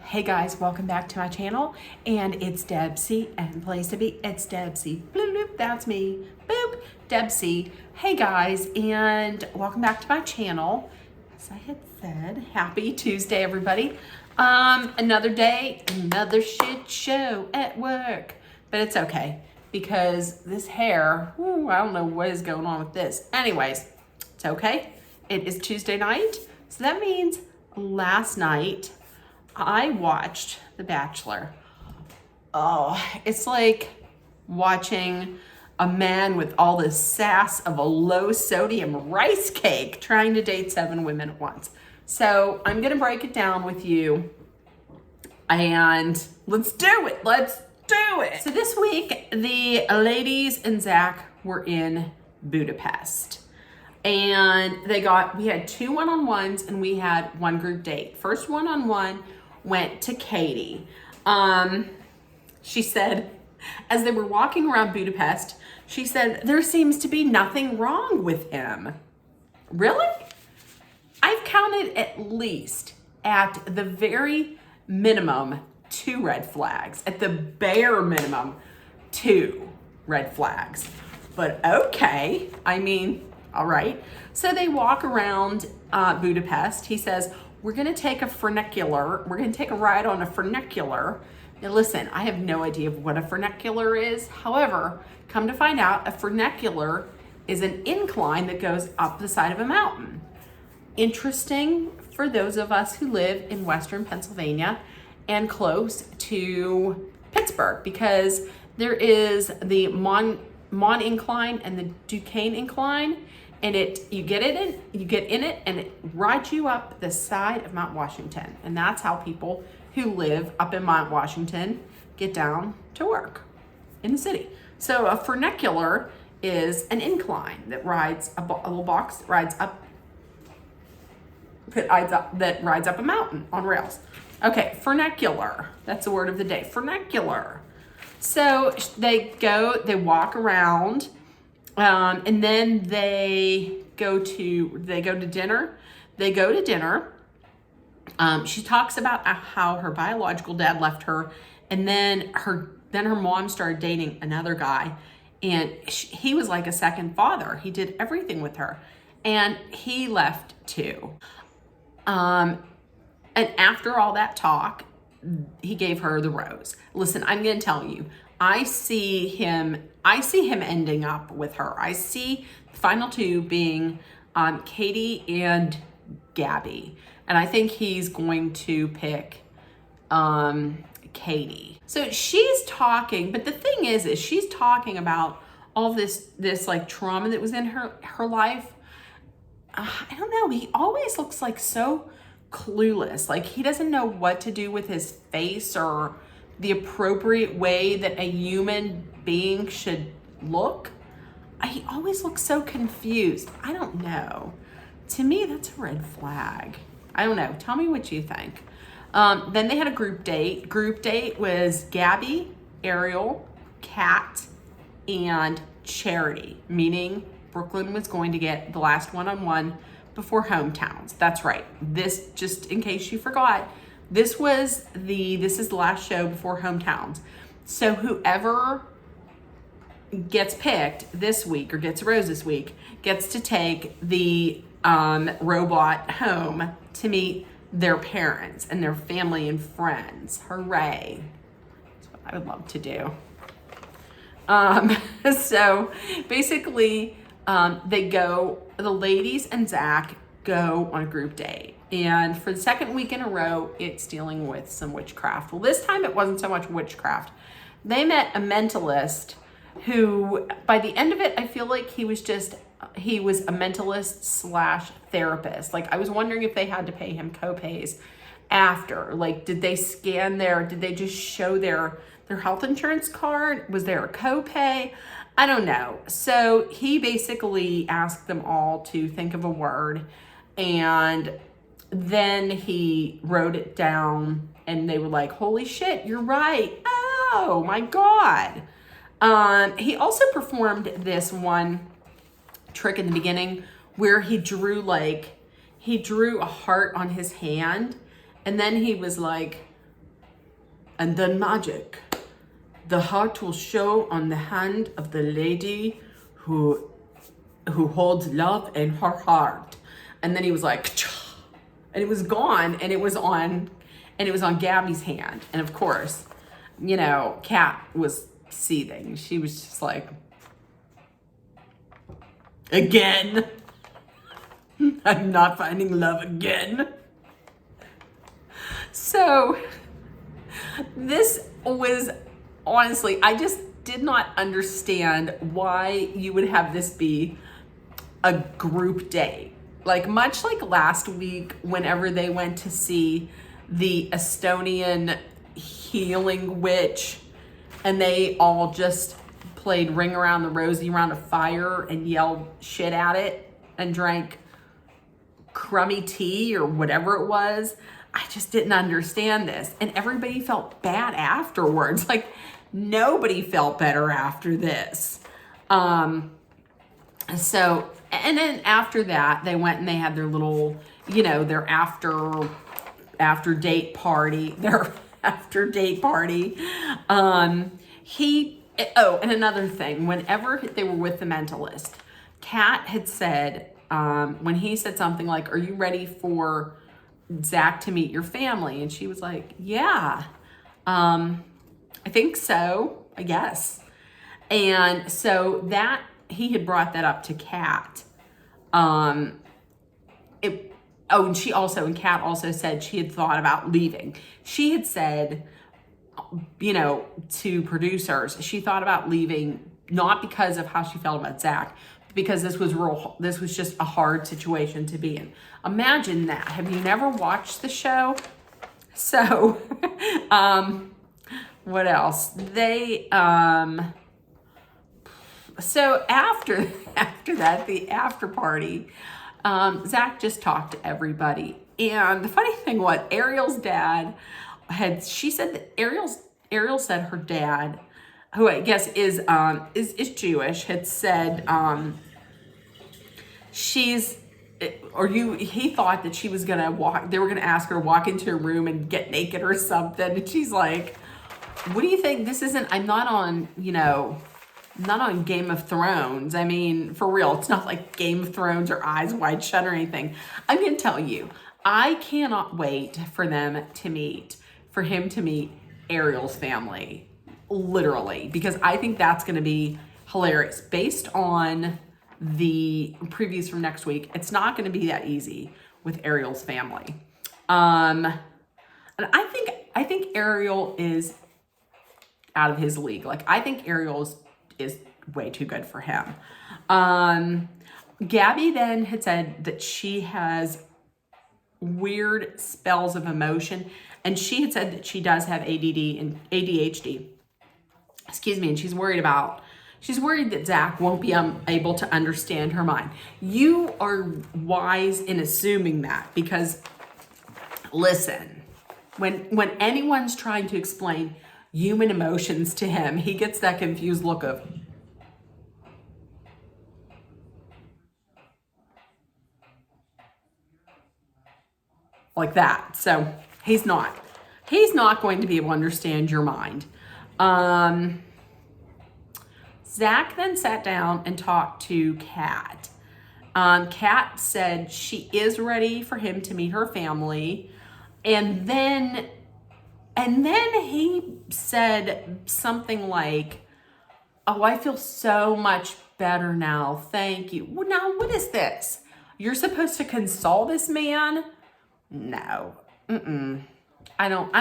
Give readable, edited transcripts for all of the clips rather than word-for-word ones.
Hey guys, welcome back to my channel, and it's Debsy, and place to be, it's Debsy. Bloop, bloop, that's me. Boop, Debsy. Hey guys, and welcome back to my channel. As I had said, happy Tuesday, everybody. Another day, another shit show at work, but it's okay because this hair, I don't know what is going on with this. Anyways, it's okay. It is Tuesday night, so that means last night I watched The Bachelor. Oh, it's like watching a man with all the sass of a low sodium rice cake trying to date 7 women at once. So I'm gonna break it down with you and let's do it. So this week, the ladies and Zach were in Budapest. And we had 2 one-on-ones and we had 1 group date. First one-on-one went to Katie. She said, as they were walking around Budapest, she said, there seems to be nothing wrong with him. Really? I've counted at least, at the very minimum, 2 red flags. At the bare minimum, 2 red flags. But okay, I mean, all right. So they walk around Budapest. He says, we're gonna take a funicular. We're gonna take a ride on a funicular. Now listen, I have no idea what a funicular is. However, come to find out, a funicular is an incline that goes up the side of a mountain. Interesting for those of us who live in Western Pennsylvania and close to Pittsburgh, because there is the Mon incline and the Duquesne incline, and you get in it and it rides you up the side of Mount Washington. And that's how people who live up in Mount Washington get down to work in the city. So a funicular is an incline that rides a little box that rides up a mountain on rails. Okay, funicular. That's the word of the day. Funicular. So they walk around, and then they go to dinner. She talks about how her biological dad left her, and then her mom started dating another guy, and he was like a second father. He did everything with her, and he left too. And after all that talk, he gave her the rose. Listen, I'm going to tell you, I see him ending up with her. I see the final 2 being Katie and Gabby. And I think he's going to pick Katie. So she's talking, but the thing is she's talking about all this like trauma that was in her life. I don't know. He always looks like so clueless. Like he doesn't know what to do with his face or the appropriate way that a human being should look. He always looks so confused. I don't know. To me, that's a red flag. I don't know. Tell me what you think. Then they had a group date. Group date was Gabby, Ariel, Kat, and Charity, meaning Brooklyn was going to get the last one-on-one before hometowns. That's right. This, just in case you forgot, this is the last show before hometowns. So whoever gets picked this week or gets a rose this week gets to take the robot home to meet their parents and their family and friends. Hooray. That's what I would love to do. So basically, the ladies and Zach go on a group date. And for the second week in a row, it's dealing with some witchcraft. Well, this time it wasn't so much witchcraft. They met a mentalist who, by the end of it, I feel like he was a mentalist / therapist. Like, I was wondering if they had to pay him co-pays after. Like, did they did they just show their health insurance card? Was there a co-pay? I don't know. So he basically asked them all to think of a word, and then he wrote it down, and they were like, holy shit, you're right. Oh my God. He also performed this one trick in the beginning where he drew a heart on his hand, and then he was like, And then magic. The heart will show on the hand of the lady who holds love in her heart. And then he was like, and it was gone, and it was on Gabby's hand. And of course, you know, Kat was seething. She was just like, again. I'm not finding love again. So this was, honestly, I just did not understand why you would have this be a group date. Like, much like last week, whenever they went to see the Estonian healing witch, and they all just played Ring Around the Rosie around a fire and yelled shit at it and drank crummy tea or whatever it was. I just didn't understand this. And everybody felt bad afterwards. Like, nobody felt better after this. So, and then after that, they went and they had their little, you know, their after date party, and another thing, whenever they were with the mentalist, Kat had said, when he said something like, are you ready for Zach to meet your family? And she was like, yeah, I think so, I guess. And so that, he had brought that up to Kat. And Kat also said she had thought about leaving. She had said, you know, to producers, she thought about leaving, not because of how she felt about Zach, but because this was just a hard situation to be in. Imagine that. Have you never watched the show? So, what else? So after that, the after party, Zach just talked to everybody. And the funny thing was, Ariel's dad she said that Ariel said her dad, who I guess is Jewish, had said, he thought that she was gonna they were gonna ask her to walk into a room and get naked or something. And she's like, what do you think? This isn't, I'm not on, you know, not on Game of Thrones. I mean, for real, it's not like Game of Thrones or Eyes Wide Shut or anything. I'm going to tell you, I cannot wait for him to meet Ariel's family, literally, because I think that's going to be hilarious. Based on the previews from next week, it's not going to be that easy with Ariel's family. And I think Ariel is out of his league. Like, I think Ariel is way too good for him. Gabby then had said that she has weird spells of emotion, and she had said that she does have ADD and ADHD. Excuse me, and she's worried that Zach won't be able to understand her mind. You are wise in assuming that, because listen, when anyone's trying to explain human emotions to him, he gets that confused look of, like that. So he's not going to be able to understand your mind. Zach then sat down and talked to Kat. Kat said she is ready for him to meet her family. And then he said something like, oh, I feel so much better now. Thank you. Well, now, what is this? You're supposed to console this man? No. I don't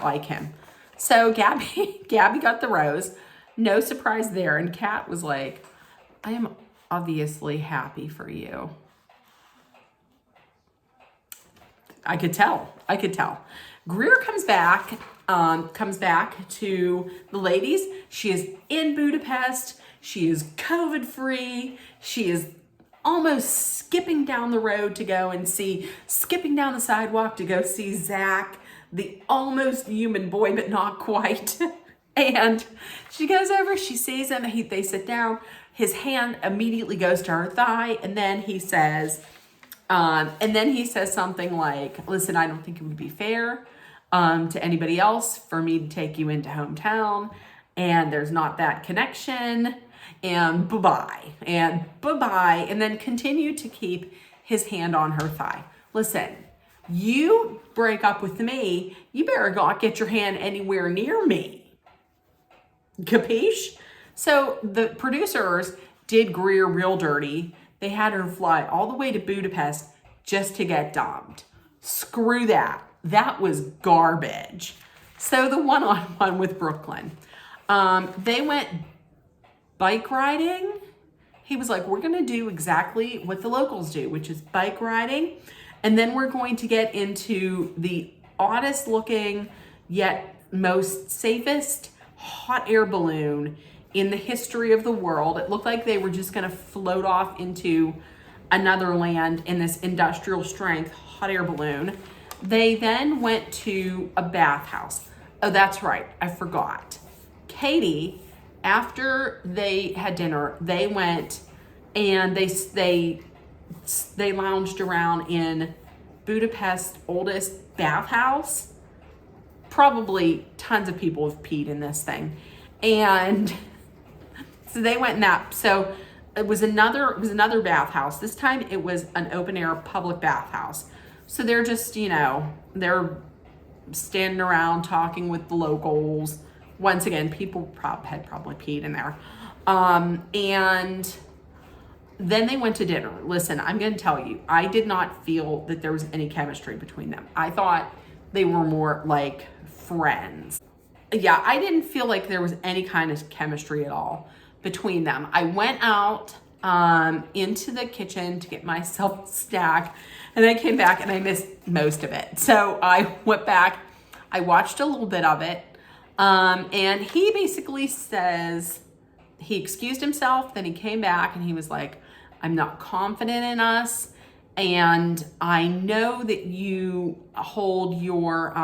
like him. So Gabby got the rose. No surprise there. And Kat was like, I am obviously happy for you. I could tell. Greer comes back to the ladies. She is in Budapest. She is COVID free. She is almost skipping down the sidewalk to go see Zach, the almost human boy, but not quite. And she goes over, she sees him, they sit down, his hand immediately goes to her thigh, and then he says something like, listen, I don't think it would be fair. to anybody else for me to take you into hometown, and there's not that connection, and bye-bye, and then continue to keep his hand on her thigh. Listen, you break up with me, you better not get your hand anywhere near me. Capiche? So the producers did Greer real dirty. They had her fly all the way to Budapest just to get dumped. Screw that. That was garbage. So the one-on-one with Brooklyn. They went bike riding. He was like, we're going to do exactly what the locals do, which is bike riding. And then we're going to get into the oddest looking, yet most safest hot air balloon in the history of the world. It looked like they were just going to float off into another land in this industrial strength hot air balloon. They then went to a bathhouse. Oh, that's right. I forgot. Katie, after they had dinner, they went and they lounged around in Budapest's oldest bathhouse. Probably tons of people have peed in this thing. And so they went in that. So it was another bathhouse. This time it was an open air public bathhouse. So they're just, they're standing around talking with the locals. Once again, people had probably peed in there. And then they went to dinner. Listen, I'm going to tell you, I did not feel that there was any chemistry between them. I thought they were more like friends. Yeah, I didn't feel like there was any kind of chemistry at all between them. I went out into the kitchen to get myself a snack, and I came back and I missed most of it. So I went back, I watched a little bit of it, and he basically says, he excused himself, then he came back and he was like, I'm not confident in us, and I know that you hold your,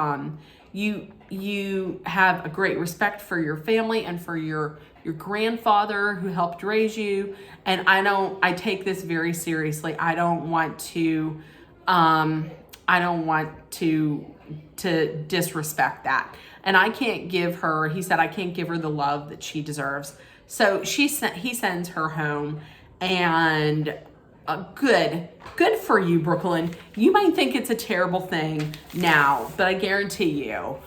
you have a great respect for your family and for your grandfather who helped raise you, and I take this very seriously. I don't want to disrespect that. And I can't give her, he said, I can't give her the love that she deserves. So he sends her home, and good for you, Brooklyn. You might think it's a terrible thing now, but I guarantee you,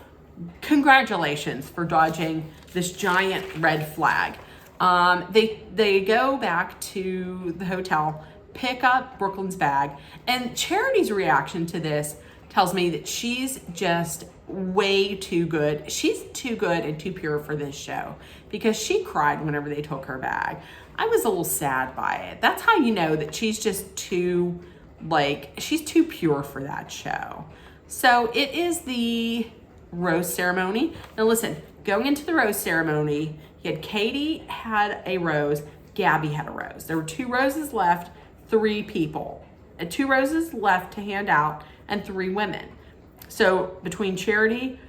congratulations for dodging this giant red flag. They go back to the hotel, pick up Brooklyn's bag, and Charity's reaction to this tells me that she's just way too good. She's too good and too pure for this show, because she cried whenever they took her bag. I was a little sad by it. That's how you know that she's just too, she's too pure for that show. So it is the rose ceremony. Now listen, going into the rose ceremony, Katie had a rose, Gabby had a rose. There were 2 roses left, 3 people. 2 roses left to hand out, and 3 women. So between Charity,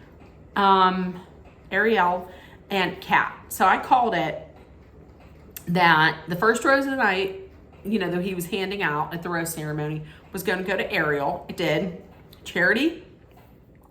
Ariel, and Kat. So I called it that the first rose of the night, that he was handing out at the rose ceremony, was going to go to Ariel. It did. Charity.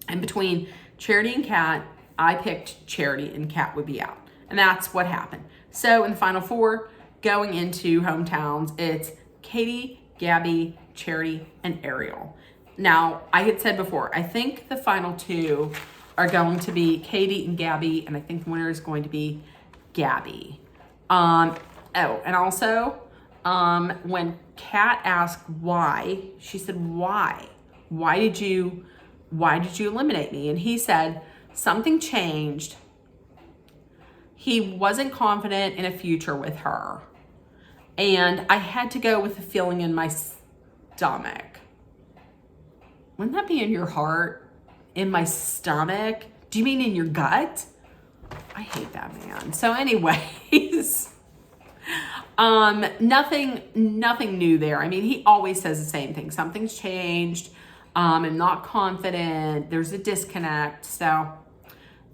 And between Charity and Kat, I picked Charity, and Kat would be out. And that's what happened. So in the final 4, going into hometowns, it's Katie, Gabby, Charity, and Ariel. Now, I had said before, I think the final 2 are going to be Katie and Gabby, and I think the winner is going to be Gabby. And also, when Kat asked why, she said, why? Why did you eliminate me? And he said, something changed. He wasn't confident in a future with her. And I had to go with a feeling in my stomach. Wouldn't that be in your heart? In my stomach? Do you mean in your gut? I hate that man. So anyways, nothing new there. I mean, he always says the same thing. Something's changed. I'm not confident. There's a disconnect. So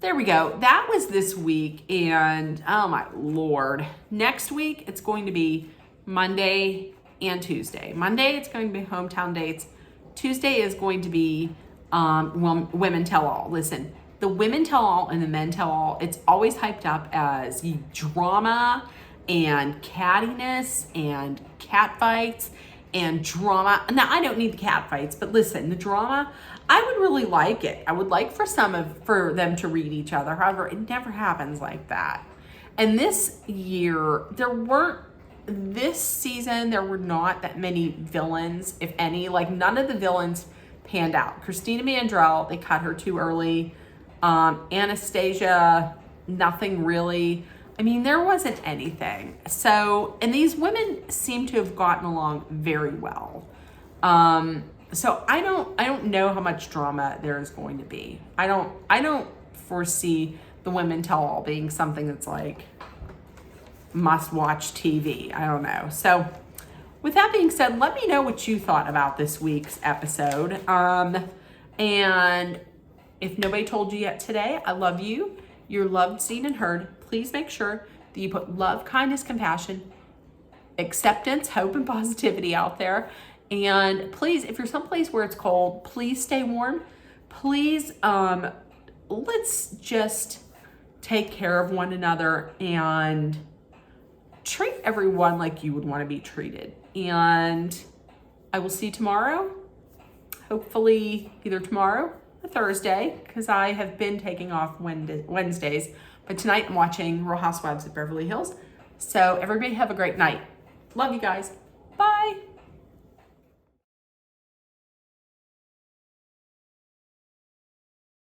there we go. That was this week. And oh my Lord. Next week, it's going to be Monday and Tuesday. Monday, it's going to be hometown dates. Tuesday is going to be women tell all. Listen, the women tell all and the men tell all, it's always hyped up as drama and cattiness and cat fights and drama. Now, I don't need the cat fights, but listen, the drama, I would really like it. I would like for them to read each other. However, it never happens like that. And this year, this season, there were not that many villains, if any. Like, none of the villains panned out. Christina Mandrell, they cut her too early. Anastasia, nothing really. I mean, there wasn't anything. So, and these women seem to have gotten along very well. So I don't know how much drama there is going to be. I don't foresee the women tell all being something that's like must watch TV. I don't know. So with that being said, let me know what you thought about this week's episode. And if nobody told you yet today, I love you. You're loved, seen, and heard. Please make sure that you put love, kindness, compassion, acceptance, hope, and positivity out there. And please, if you're someplace where it's cold, please stay warm. Please, let's just take care of one another and treat everyone like you would want to be treated. And I will see you tomorrow. Hopefully either tomorrow or Thursday, because I have been taking off Wednesdays. But tonight I'm watching Real Housewives of Beverly Hills. So everybody have a great night. Love you guys.